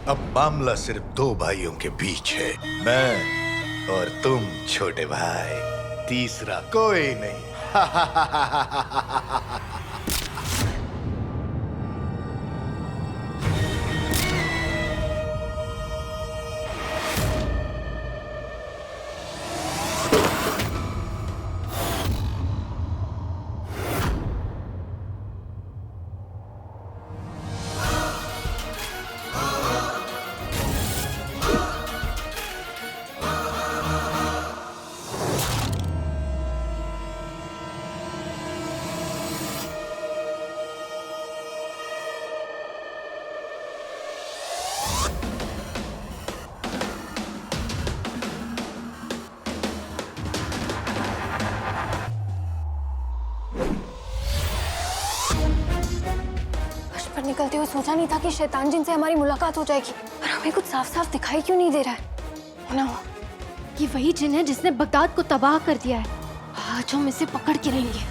अब मामला सिर्फ दो भाइयों के बीच है, मैं और तुम छोटे भाई, तीसरा कोई नहीं। पर निकलते हुए सोचा नहीं था कि शैतान जिन से हमारी मुलाकात हो जाएगी, पर हमें कुछ साफ साफ दिखाई क्यों नहीं दे रहा है ना? ये वही जिन है जिसने बगदाद को तबाह कर दिया है। आज हम इसे पकड़ के रहेंगे।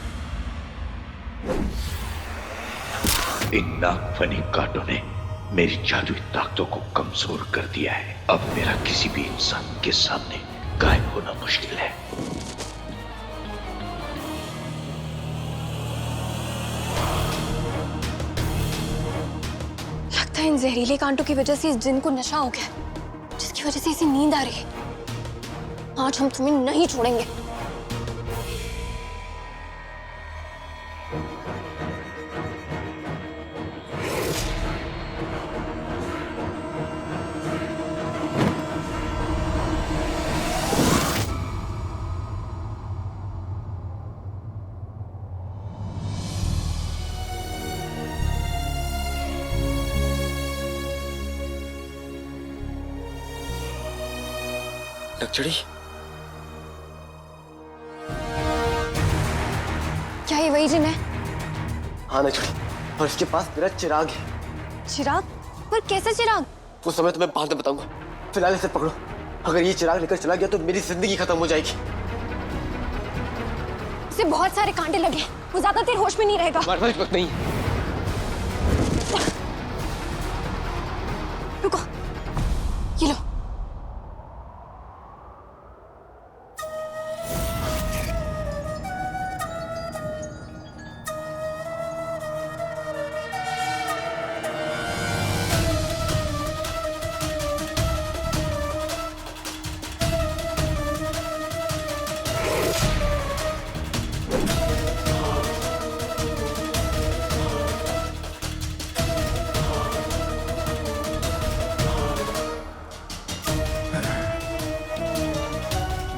इन नागफनी कांटों ने मेरी जादुई ताकतों को कमजोर कर दिया है। अब मेरा किसी भी इंसान के सामने गायब होना मुश्किल है। लगता है इन जहरीले कांटों की वजह से इस जिन को नशा हो गया, जिसकी वजह से इसे नींद आ रही है। आज हम तुम्हें नहीं छोड़ेंगे। नक्चड़ी, क्या ये वही जिन है? हाँ नक्चड़ी, और इसके पास मेरा चिराग है। चिराग? पर कैसे चिराग? उस समय तुम्हें बाद में बताऊंगा। फिलहाल इसे पकड़ो। अगर ये चिराग लेकर चला गया तो मेरी जिंदगी खत्म हो जाएगी। इसे बहुत सारे कांटे लगे, वो ज्यादा देर होश में नहीं रहेगा। हमारे पास वक्त नहीं है। रुको, ये लो।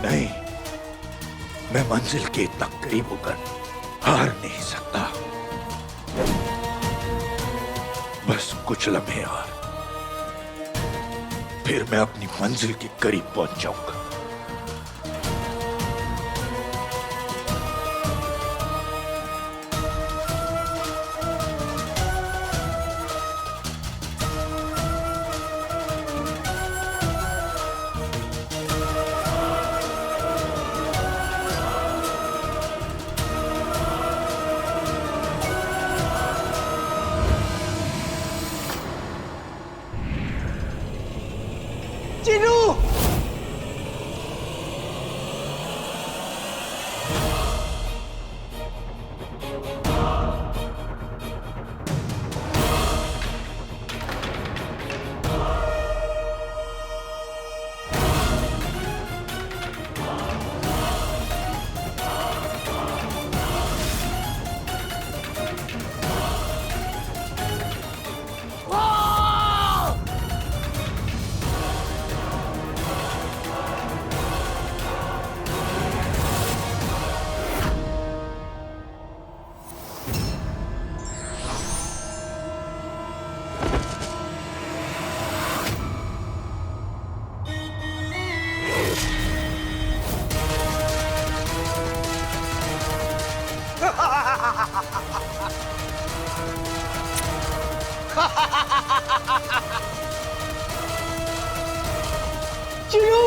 नहीं, मैं मंजिल के इतना करीब होकर हार नहीं सकता। बस कुछ लम्हे और फिर मैं अपनी मंजिल के करीब पहुंच जाऊंगा। चिरू!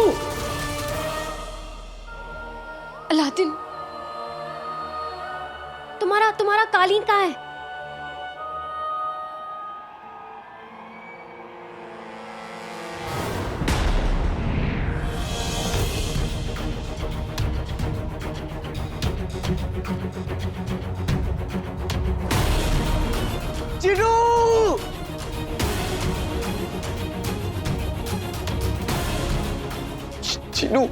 अलादीन, तुम्हारा कालीन कहाँ है? चिनू,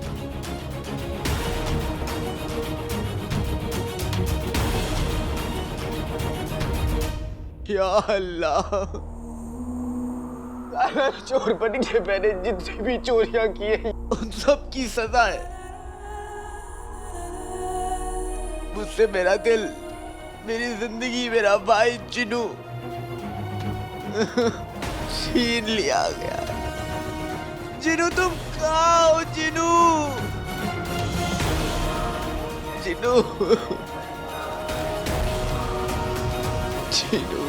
या अल्लाह, चोर बन के मैंने जितनी भी चोरियां की है उन सब की सजा है। मुझसे मेरा दिल, मेरी जिंदगी, मेरा भाई चिनू छीन लिया गया। चिनू तुम कहाँ हो? चिनू, चिनू, चिनू।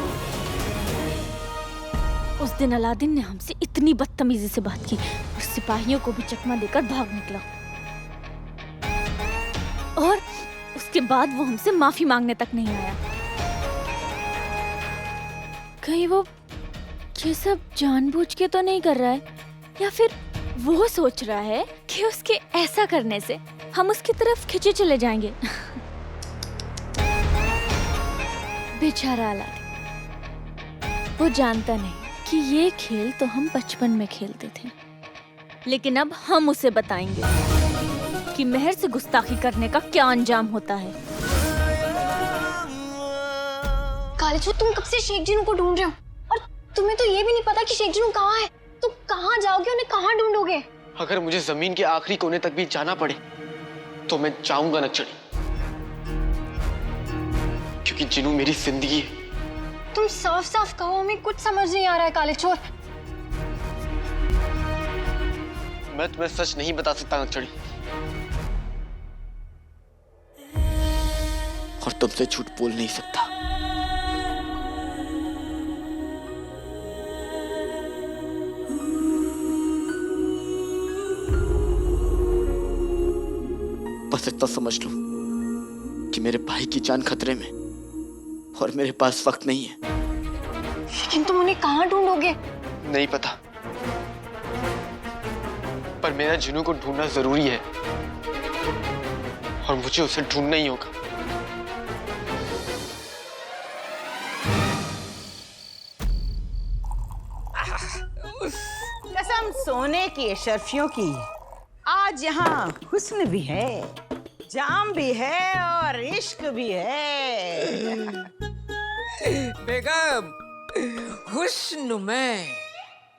उस दिन अलादीन ने हमसे इतनी बदतमीजी से बात की और सिपाहियों को भी चकमा देकर भाग निकला। और उसके बाद वो हमसे माफी मांगने तक नहीं आया। कहीं वो ये सब जानबूझ के तो नहीं कर रहा है, या फिर वो सोच रहा है कि उसके ऐसा करने से हम उसकी तरफ खिंचे चले जाएंगे। बेचारा अलादीन, वो जानता नहीं कि ये खेल तो हम बचपन में खेलते थे, लेकिन अब हम उसे बताएंगे कि मेहर से गुस्ताखी करने का क्या अंजाम होता है। कालीचूत, तुम कब से शेख जिनू को ढूंढ रहे हो और तुम्हें तो ये भी नहीं पता कि शेख जिनू कहाँ है। तुम कहाँ जाओगे, उन्हें कहाँ ढूंढोगे? अगर मुझे जमीन के आखिरी कोने तक भी जाना पड़े तो मैं जाऊंगा नक्चड़ी, क्योंकि जिनू मेरी जिंदगी है। तुम साफ साफ कहो, हमें कुछ समझ नहीं आ रहा है कालीचोर। मैं तुम्हें सच नहीं बता सकता नक्चड़ी, और तुमसे झूठ बोल नहीं सकता। बस इतना समझ लो कि मेरे भाई की जान खतरे में और मेरे पास वक्त नहीं है। लेकिन तुम उन्हें कहाँ ढूंढोगे? नहीं पता, पर मेरा जिनू को ढूंढना जरूरी है और मुझे उसे ढूंढना ही होगा। कसम सोने की अशरफियों की, आज यहाँ हुस्न भी है, जाम भी है और इश्क भी है। बेगम, हुस्न में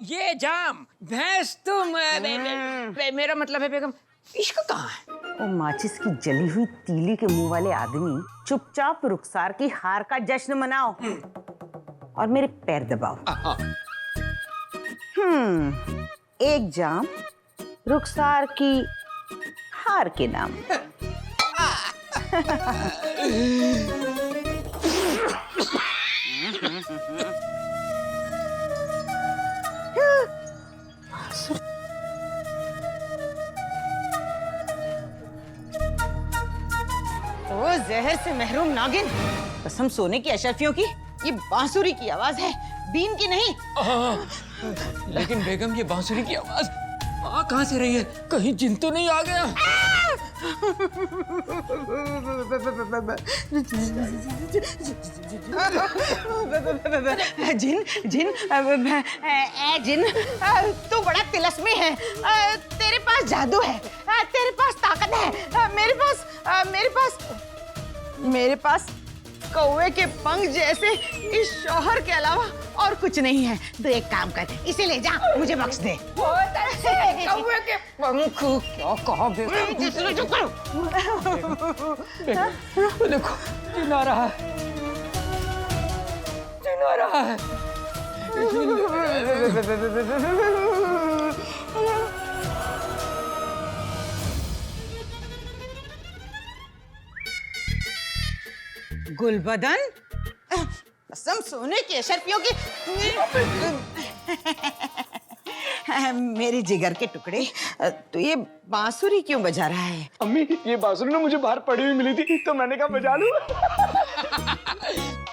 ये जाम, भैंस तुम, मेरा मतलब है बेगम, इश्क कहाँ है? वो माचिस की जली हुई तीली के मुंह वाले आदमी, चुपचाप रुखसार की हार का जश्न मनाओ और मेरे पैर दबाओ। एक जाम रुखसार की हार के नाम। ओ जहर से महरूम नागिन, कसम सोने की अशरफियों की, ये बांसुरी की आवाज है, बीन की नहीं। लेकिन बेगम, ये बांसुरी की आवाज आ कहाँ से रही है? कहीं जिन तो नहीं आ गया? जिन जिन ए जिन, तू बड़ा तिलस्मी है। तेरे पास जादू है, तेरे पास ताकत है। मेरे पास कौवे के पंख जैसे इस शौहर के अलावा और कुछ नहीं है। तो एक काम कर, इसे ले जा, मुझे बख्श दे। कौवे के पंख क्या कहा बेगम? देखो, जिन आ रहा है, जिन आ रहा है। गुलबदन, कसम सोने की अशरफियों की, मेरी जिगर के टुकड़े, तो ये बांसुरी क्यों बजा रहा है? अम्मी, ये बांसुरी ना मुझे बाहर पड़ी हुई मिली थी, तो मैंने कहा बजा लूं।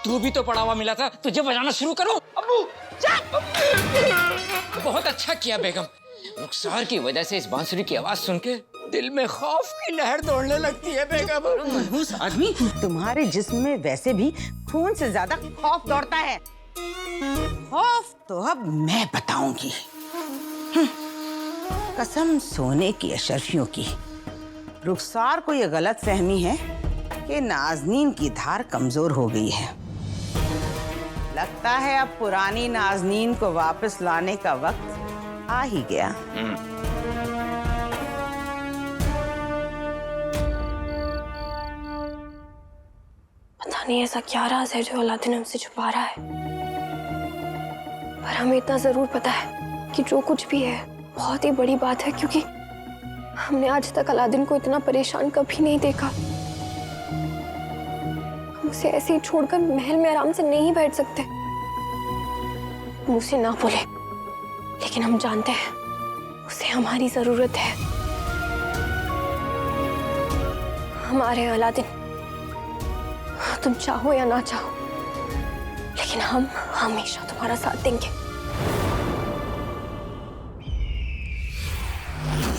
तू भी तो पड़ा हुआ मिला था, तुझे बजाना शुरू करो। अब्बू, बहुत अच्छा किया बेगम। रुखसार की वजह से इस बांसुरी की आवाज सुन के दिल में खौफ की लहर दौड़ने लगती है बेगम। मनहूस आदमी, तुम्हारे जिस्म में वैसे भी खून से ज्यादा खौफ दौड़ता है। खौफ तो अब मैं बताऊंगी। कसम सोने की अशरफियों की, रुखसार को यह गलत फहमी है कि नाजनीन की धार कमजोर हो गई है। लगता है अब पुरानी नाजनीन को वापस लाने का वक्त आ ही गया। पता नहीं ऐसा क्या राज है जो अलादीन हमसे छुपा रहा है, पर हमें इतना जरूर पता है कि जो कुछ भी है बहुत ही बड़ी बात है, क्योंकि हमने आज तक अलादीन को इतना परेशान कभी नहीं देखा। हम उसे ऐसे ही छोड़कर महल में आराम से नहीं बैठ सकते। हम उसे ना बोले, लेकिन हम जानते हैं उसे हमारी जरूरत है। हमारे अलादीन, तुम चाहो या ना चाहो, लेकिन हम हमेशा तुम्हारा साथ देंगे।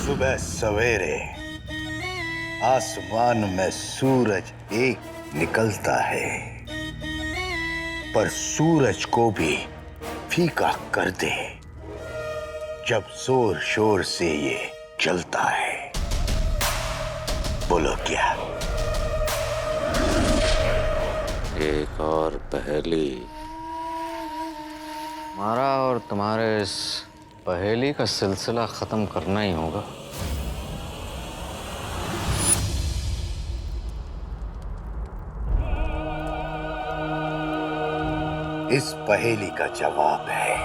सुबह सवेरे आसमान में सूरज एक निकलता है, पर सूरज को भी फीका कर दे जब जोर शोर से ये जलता है। बोलो क्या? एक और पहेली। हमारा और तुम्हारे इस पहेली का सिलसिला खत्म करना ही होगा। इस पहेली का जवाब है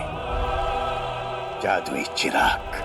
जादुई चिराग।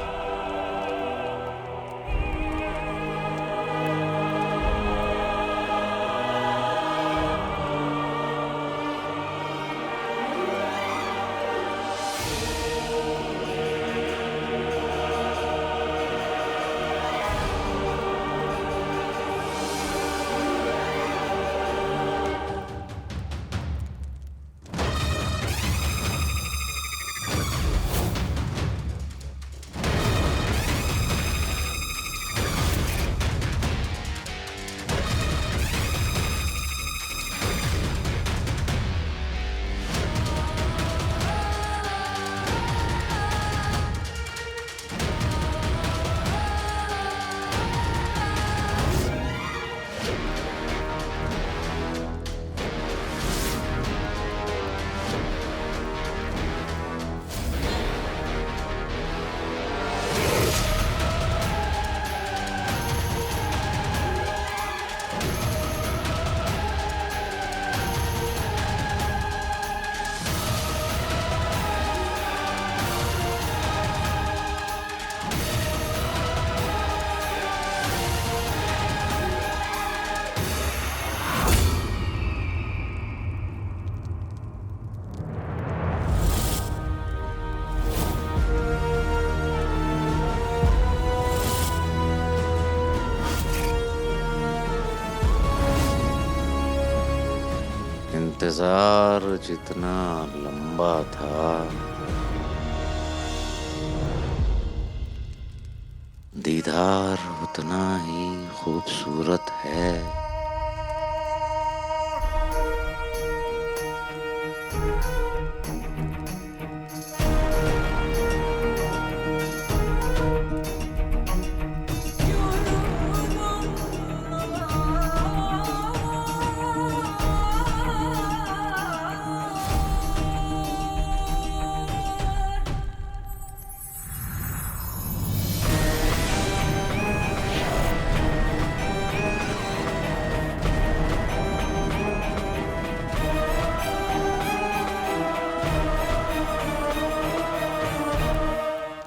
इंतजार जितना लंबा था, दीदार उतना ही खूबसूरत है।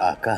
आका।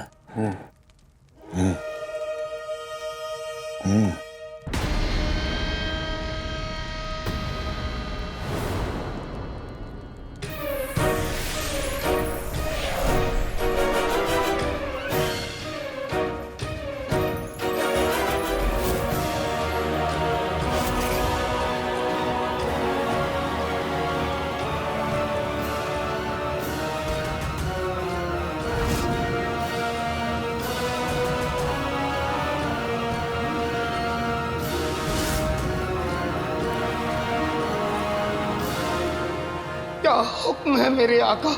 क्या हुक्म है मेरे आका?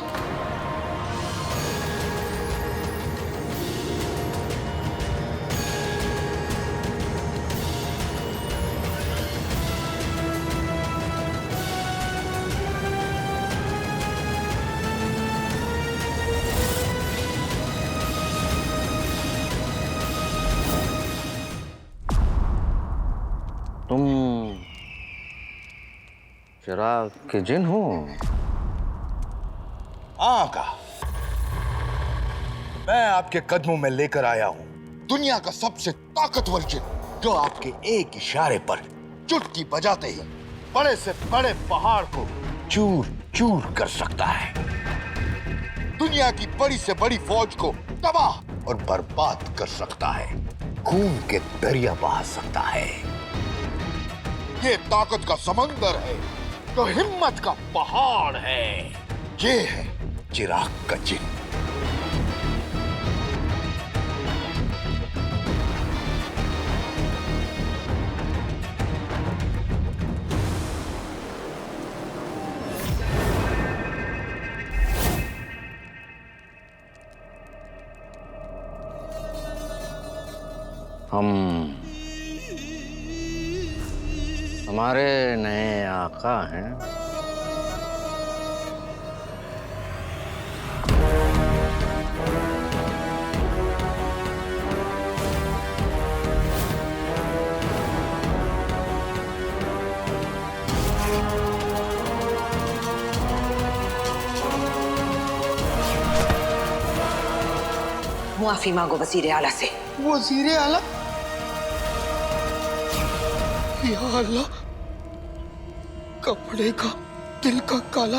चिराग के जिन हूँ। हाँ का मैं आपके कदमों में लेकर आया हूँ दुनिया का सबसे ताकतवर जिन, जो आपके एक इशारे पर चुटकी बजाते ही बड़े से बड़े पहाड़ को चूर चूर कर सकता है, दुनिया की बड़ी से बड़ी फौज को तबाह और बर्बाद कर सकता है, खून के दरिया बहा सकता है। ये ताकत का समंदर है, तो हिम्मत का पहाड़ है। ये है चिराग का जिन। हमारे नए आका हैं। माफी मांगो वजीर आला से। वजीर आला? या अल्लाह, कपड़े का दिल का काला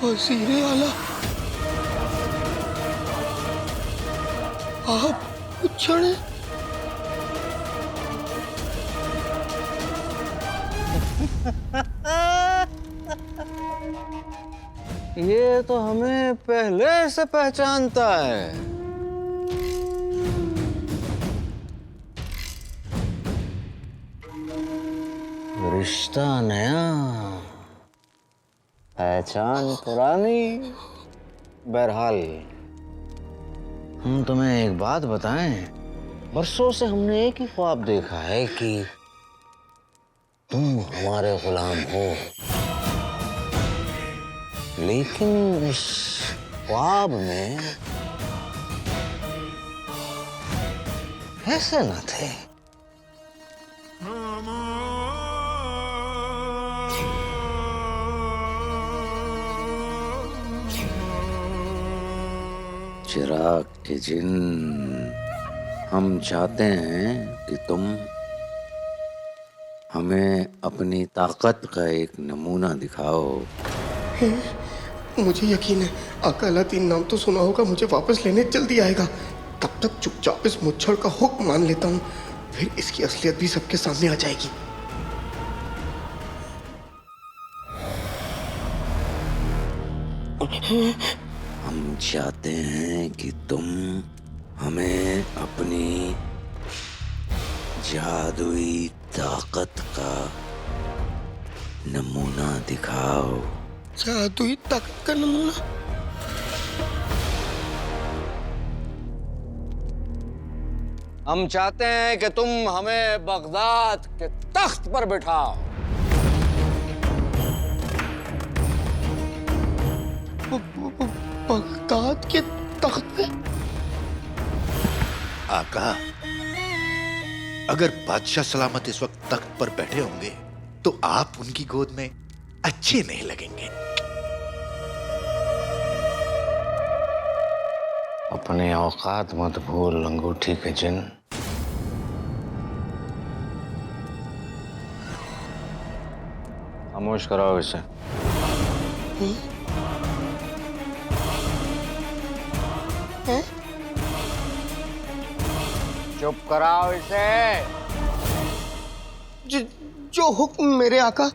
वजीर आला, आप उछड़े। ये तो हमें पहले से पहचानता है। रिश्ता नया, पहचान पुरानी। बहरहाल हम तुम्हें एक बात बताएं, बरसों से हमने एक ही ख्वाब देखा है कि तुम हमारे गुलाम हो, लेकिन इस ख्वाब में ऐसे न थे। चिराग के जिन, हम चाहते हैं कि तुम हमें अपनी ताकत का एक नमूना दिखाओ। मुझे यकीन है आका अलादीन नाम तो सुना होगा, मुझे वापस लेने जल्दी आएगा। तब तक चुपचाप इस मुच्छड़ का हुक्म मान लेता हूँ, फिर इसकी असलियत भी सबके सामने आ जाएगी। हम चाहते हैं कि तुम हमें अपनी जादुई ताकत का नमूना दिखाओ। जादुई ताकत का नमूना? हम चाहते हैं कि तुम हमें बगदाद के तख्त पर बिठाओ। बगदाद के तख्त पे? आका, अगर बादशाह सलामत इस वक्त तख्त पर बैठे होंगे तो आप उनकी गोद में अच्छे नहीं लगेंगे। अपने औकात मत भूल अंगूठी के जिन। खामोश कराओ इसे। चुप कराओ इसे। जो हुक्म मेरे आका।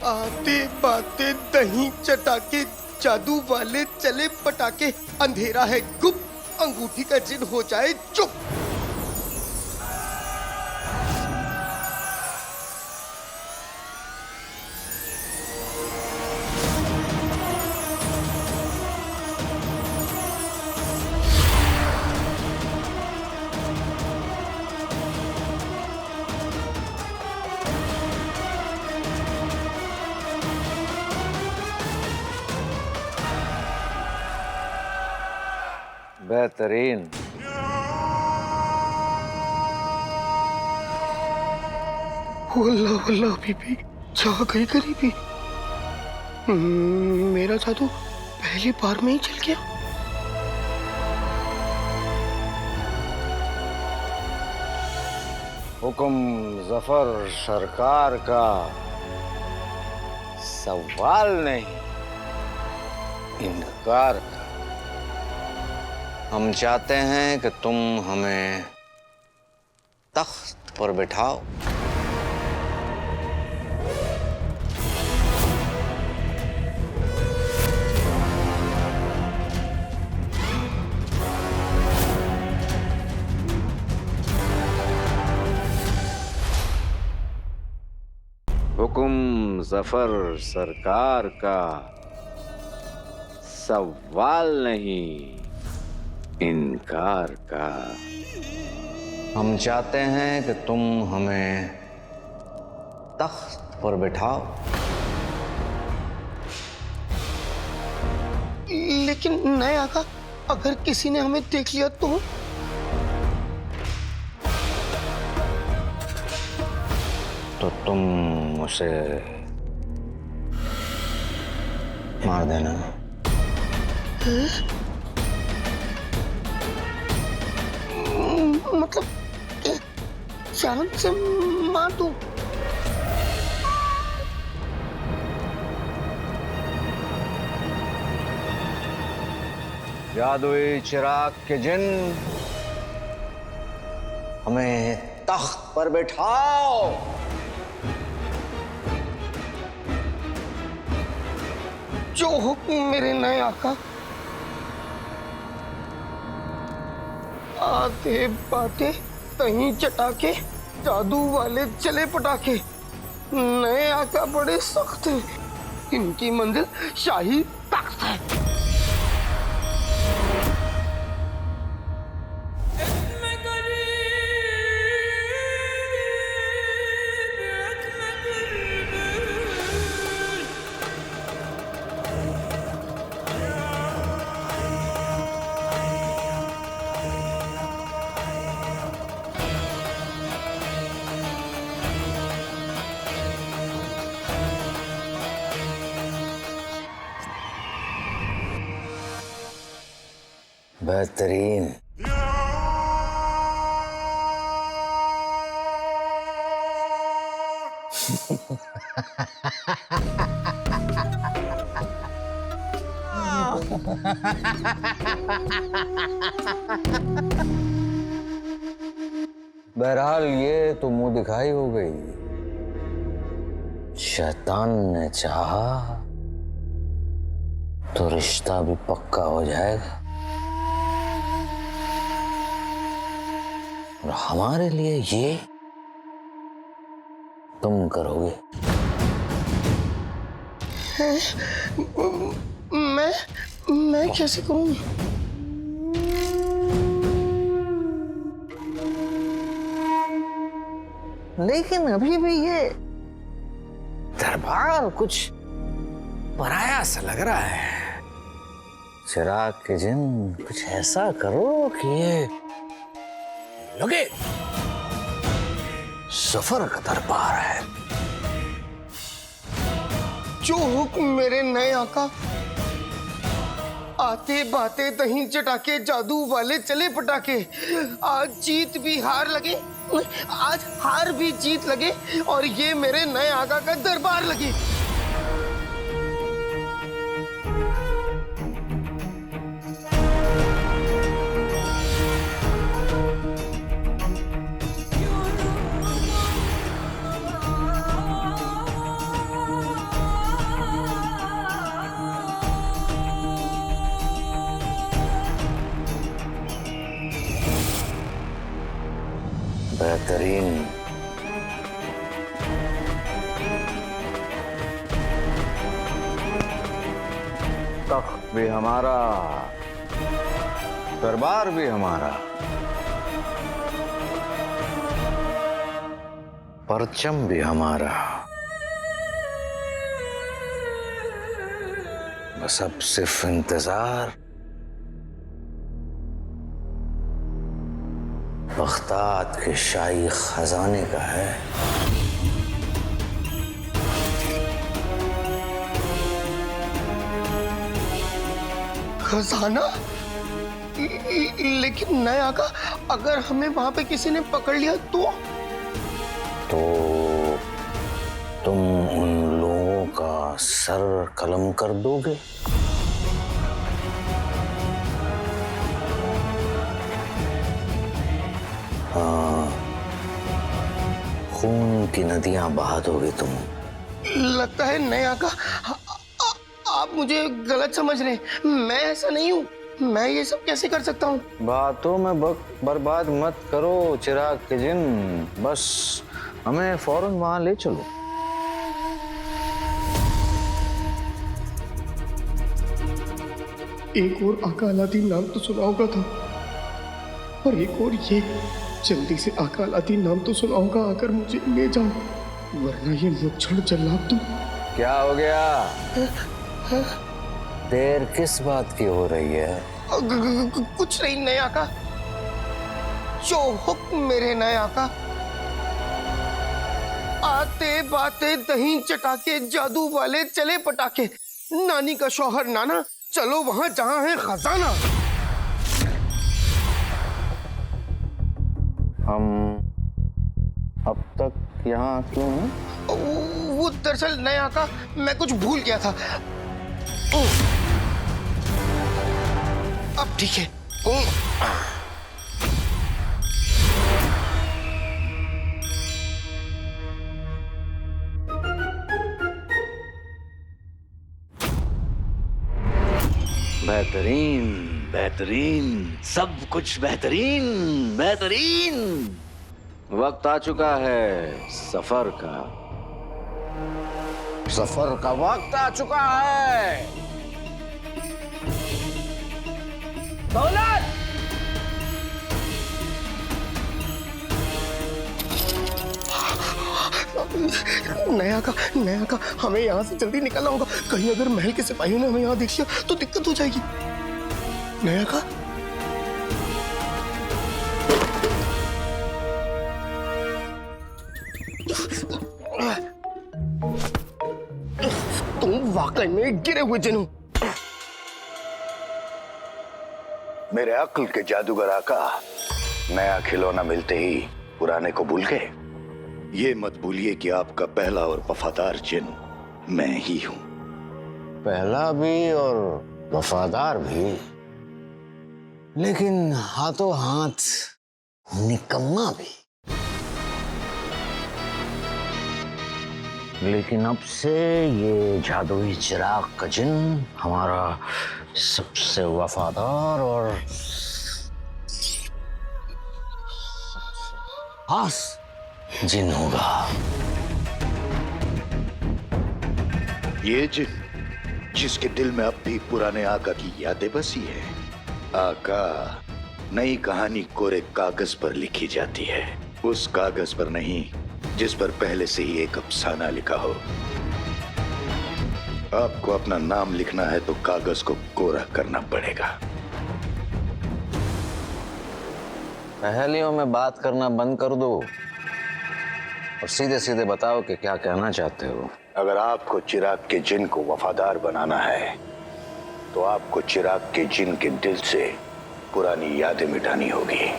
आते बाते दही चटाके, जादू वाले चले पटाके, अंधेरा है गुप, अंगूठी का जिन हो जाए चुप। बेहतरीन। वल्लाह वल्लाह बीबी, जा गई गरीबी। मेरा जादू पहली बार में ही चल गया। हुक्म जफर सरकार का, सवाल नहीं इनकार का। हम चाहते हैं कि तुम हमें तख्त पर बिठाओ। हुक्म जफर सरकार का, सवाल नहीं इनकार का। हम चाहते हैं कि तुम हमें तख्त पर बिठाओ। लेकिन नए आका, अगर किसी ने हमें देख लिया तो? तो तुम उसे मार देना। मतलब जान से मार दूं? जादुई चिराग के जिन, हमें तख्त पर बैठाओ। जो हुक्म मेरे नए आका। आते बातें तहीं चटाके, जादू वाले चले पटाके। नए आका बड़े सख्त हैं, इनकी मंजिल शाही तख्त है। बेहतरीन। बहरहाल ये तो मुंह दिखाई हो गई। शैतान ने चाहा तो रिश्ता भी पक्का हो जाएगा और हमारे लिए ये तुम करोगे। मैं कैसे करूं? लेकिन अभी भी ये दरबार कुछ पराया सा लग रहा है। चिराग के जिन, कुछ ऐसा करो कि ये लगे सफर का दरबार है। जो हुक्म मेरे नए आका। आते बातें दही चटाके, जादू वाले चले पटाके। आज जीत भी हार लगे, आज हार भी जीत लगे और ये मेरे नए आका का दरबार लगे। बेहतरीन। तख्त भी हमारा, दरबार भी हमारा, परचम भी हमारा। बस अब सिर्फ इंतजार बगदाद के शाही खजाने का है। खजाना? लेकिन नए आका, अगर हमें वहां पे किसी ने पकड़ लिया तो तुम उन लोगों का सर कलम कर दोगे? हाँ, खून की नदियां बहा दोगे तुम। लगता है नए आका आप मुझे गलत समझ रहे हैं। मैं ऐसा नहीं हूँ। मैं ये सब कैसे कर सकता हूँ? बातों में वक्त बर्बाद मत करो चिराग के जिन, बस हमें फौरन वहां ले चलो। एक और आका अलादीन नाम तो सुना होगा था, और एक और ये जल्दी से आका अलादीन नाम तो सुना होगा, आकर मुझे ले जाओ, वरना ये मुच्छड़ जल्लाद तुम। क्या हो गया? देर किस बात की हो रही है? कुछ नहीं नए आका, जो हुक्म मेरे नए आका। आते बाते दही चटाके, जादू वाले चले पटाके, नानी का शौहर नाना, चलो वहां जहां है खजाना। हम अब तक यहाँ क्यों हैं? वो दरअसल नए आका मैं कुछ भूल गया था। अब ठीक है। बेहतरीन, बेहतरीन, सब कुछ बेहतरीन, बेहतरीन। वक्त आ चुका है सफर का। सफर का वक्त आ चुका है। दौलत! नया का हमें यहाँ से जल्दी निकलना होगा। कहीं अगर महल के सिपाहियों ने हमें यहाँ देख लिया तो दिक्कत हो जाएगी। नया का तुम वाकई में गिरे हुए जिन हो। मेरे अक्ल के जादूगर आका, नया खिलौना मिलते ही पुराने को भूल गए। ये मत भूलिए कि आपका पहला और वफादार जिन मैं ही हूं। पहला भी और वफादार भी, लेकिन हाथों हाथ निकम्मा भी। लेकिन अब से ये जादुई चिराग का जिन हमारा सबसे वफादार और खास जिन होगा। ये जिन जिसके दिल में अब भी पुराने आका की यादें बसी है। आका, नई कहानी कोरे कागज पर लिखी जाती है, उस कागज पर नहीं जिस पर पहले से ही एक अफसाना लिखा हो। आपको अपना नाम लिखना है तो कागज को कोरा करना पड़ेगा। पहेलियों में बात करना बंद कर दो और सीधे सीधे बताओ कि क्या कहना चाहते हो। अगर आपको चिराग के जिन को वफादार बनाना है तो आपको चिराग के जिन के दिल से पुरानी यादें मिटानी होगी।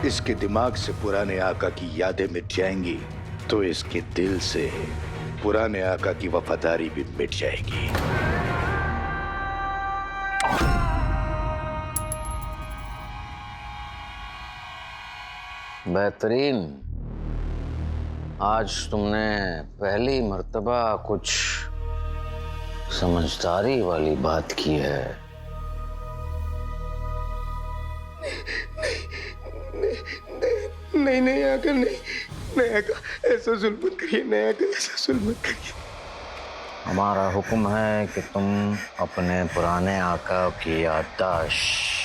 इसके दिमाग से पुराने आका की यादें मिट जाएंगी तो इसके दिल से पुराने आका की वफादारी भी मिट जाएगी। बेहतरीन, आज तुमने पहली मर्तबा कुछ समझदारी वाली बात की है। नहीं आका, नहीं आका, ऐसा जुल्म मत करिए। नहीं आका, ऐसा जुल्म मत करिए। हमारा हुक्म है कि तुम अपने पुराने आका की याददाश्त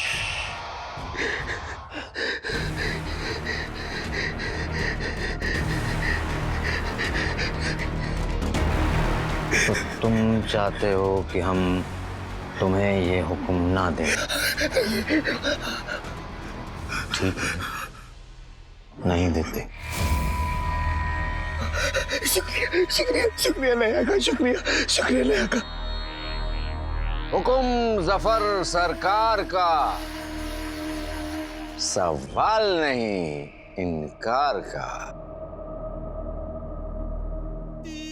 तो तुम चाहते हो कि हम तुम्हें ये हुक्म ना दें? ठीक है, नहीं देते। शुक्रिया शुक्रिया शुक्रिया नया का, शुक्रिया शुक्रिया नया का। हुकुम जफर सरकार का, सवाल नहीं इनकार का।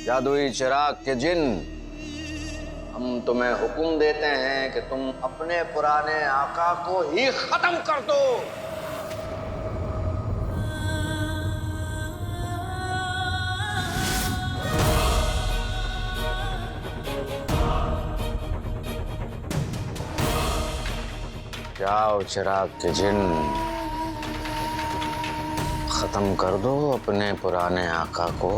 जादुई चिराग के जिन, हम तुम्हें हुक्म देते हैं कि तुम अपने पुराने आका को ही खत्म कर दो। जाओ चिराग के जिन, खत्म कर दो अपने पुराने आका को।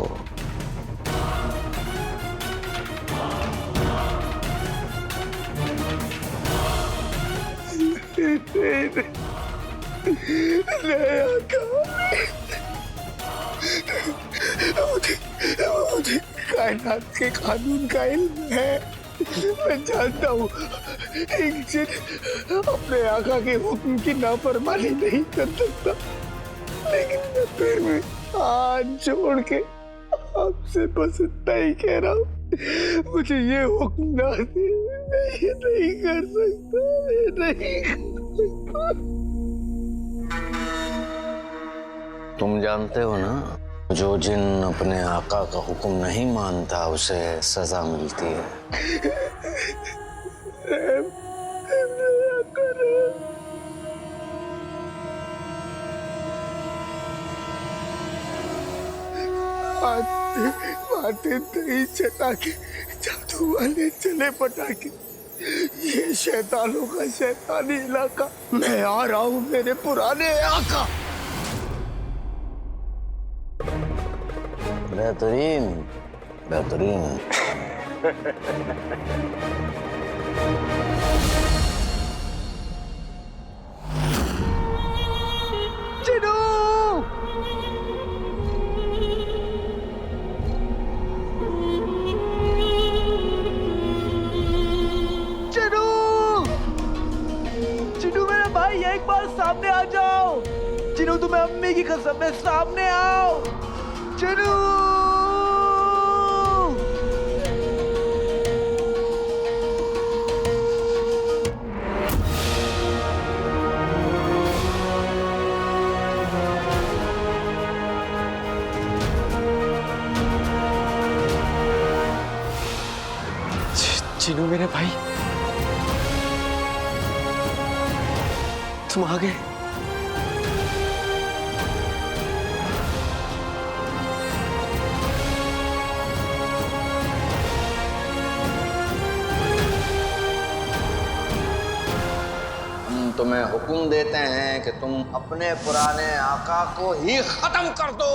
मुझे कायनात के कानून का इल्म है। मैं जानता हूँ एक जिन अपने आका के हुक्म की नाफरमानी नहीं कर सकता, लेकिन मैं फिर भी हाथ जोड़ के आपसे बस इतना ही कह रहा हूँ, मुझे ये हुक्म ना दे, मैं ये नहीं कर सकता, मैं नहीं कर सकता। तुम जानते हो ना, जो जिन अपने आका का हुक्म नहीं मानता उसे सजा मिलती है। बातें दही चटा के जादू वाले चले पटाके, ये शैतानों का शैतानी इलाका। मैं आ रहा हूँ मेरे पुराने आका। बेहतरीन बेहतरीन। चिनू! चिनू! चिनू मेरा भाई, एक बार सामने आ जाओ। चिनू तुम्हें अम्मी की कसम है, सामने आओ। चिनू! चिनू मेरे भाई, तुम आ गए। तुम्हें हुक्म देते हैं कि तुम अपने पुराने आका को ही खत्म कर दो।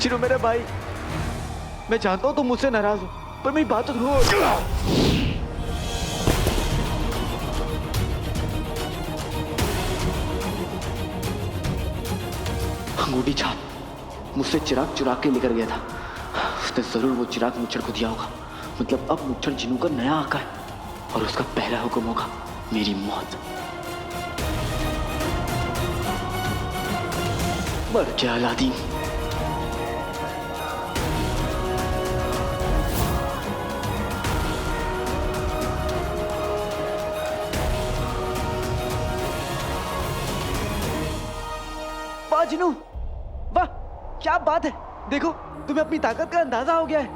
चिनू मेरे भाई, मैं जानता हूँ तुम मुझसे नाराज हो, पर मेरी बात तो सुनो। अंगूठी छाप मुझसे चिराग चुरा के लेकर गया था। उसने जरूर वो चिराग मुच्छर को दिया होगा। मतलब अब मुच्छर जिनू का नया आका है और उसका पहला हुक्म होगा मेरी मौत। मर गया अलादीन। वाह जिनू, वाह क्या बात है। देखो तुम्हें अपनी ताकत का अंदाजा हो गया है।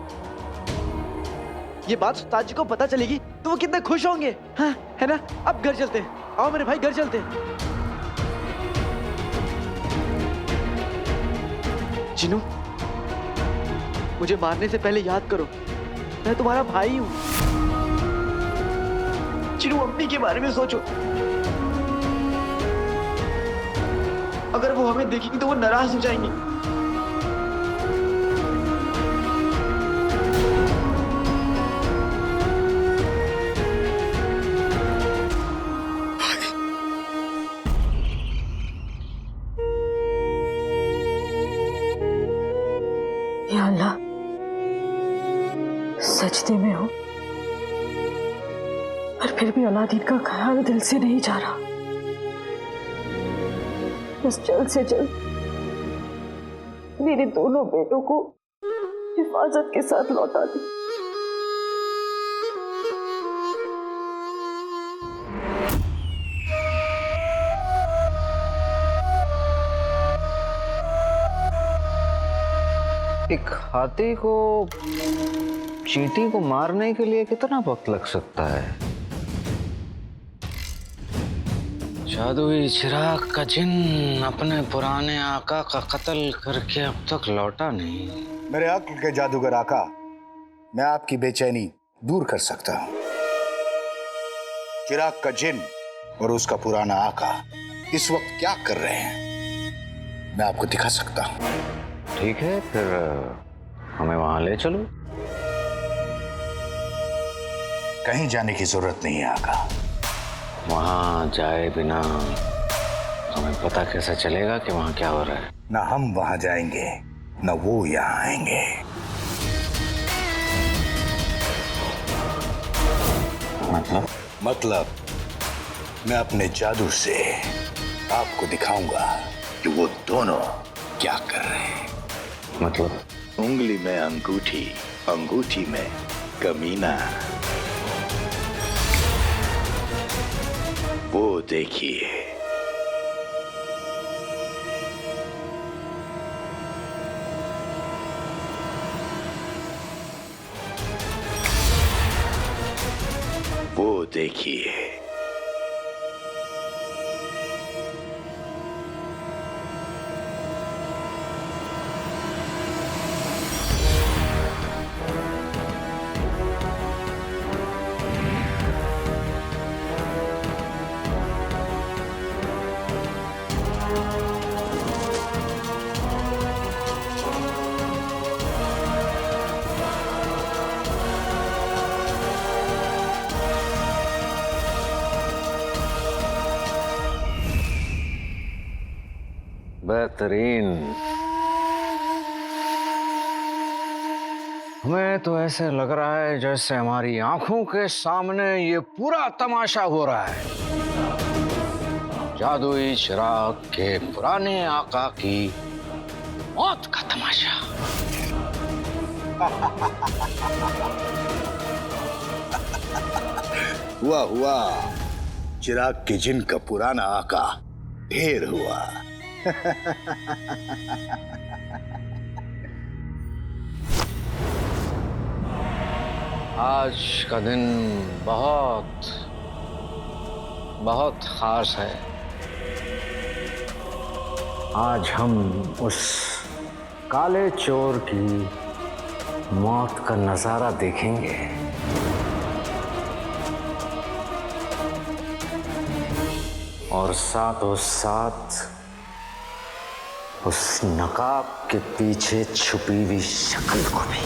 ये बात उस्ताद जी को पता चलेगी तो वो कितने खुश होंगे, हाँ है ना। अब घर चलते हैं, आओ मेरे भाई घर चलते हैं। जिनू, मुझे मारने से पहले याद करो मैं तुम्हारा भाई हूं। जिनू, अम्मी के बारे में सोचो। अगर वो हमें देखेंगी तो वो नाराज हो जाएंगी। या अल्लाह, सजदे में हूं पर फिर भी अलादीन का ख्याल दिल से नहीं जा रहा। बस जल्द से जल्द मेरे दोनों बेटों को हिफाजत के साथ लौटा दे। एक हाथी को चींटी को मारने के लिए कितना वक्त लग सकता है? जादुई चिराग का जिन अपने पुराने आका का कत्ल करके अब तक लौटा नहीं। मेरे अक्ल के जादूगर आका, मैं आपकी बेचैनी दूर कर सकता हूं। चिराग का जिन और उसका पुराना आका इस वक्त क्या कर रहे हैं, मैं आपको दिखा सकता हूं। ठीक है, फिर हमें वहां ले चलो। कहीं जाने की जरूरत नहीं है आका। वहां जाए बिना हमें पता कैसे चलेगा कि वहां क्या हो रहा है? ना हम वहां जाएंगे, ना वो यहाँ आएंगे। मतलब मैं अपने जादू से आपको दिखाऊंगा कि वो दोनों क्या कर रहे हैं। मतलब उंगली में अंगूठी, अंगूठी में कमीना। वो देखिए। वो देखिए। बेहतरीन। हमें तो ऐसे लग रहा है जैसे हमारी आंखों के सामने ये पूरा तमाशा हो रहा है। जादुई चिराग के पुराने आका की मौत का तमाशा। हुआ चिराग के जिन का पुराना आका ढेर हुआ। आज का दिन बहुत बहुत खास है। आज हम उस काले चोर की मौत का नजारा देखेंगे। और साथों साथ उस नकाब के पीछे छुपी हुई शक्ल को भी।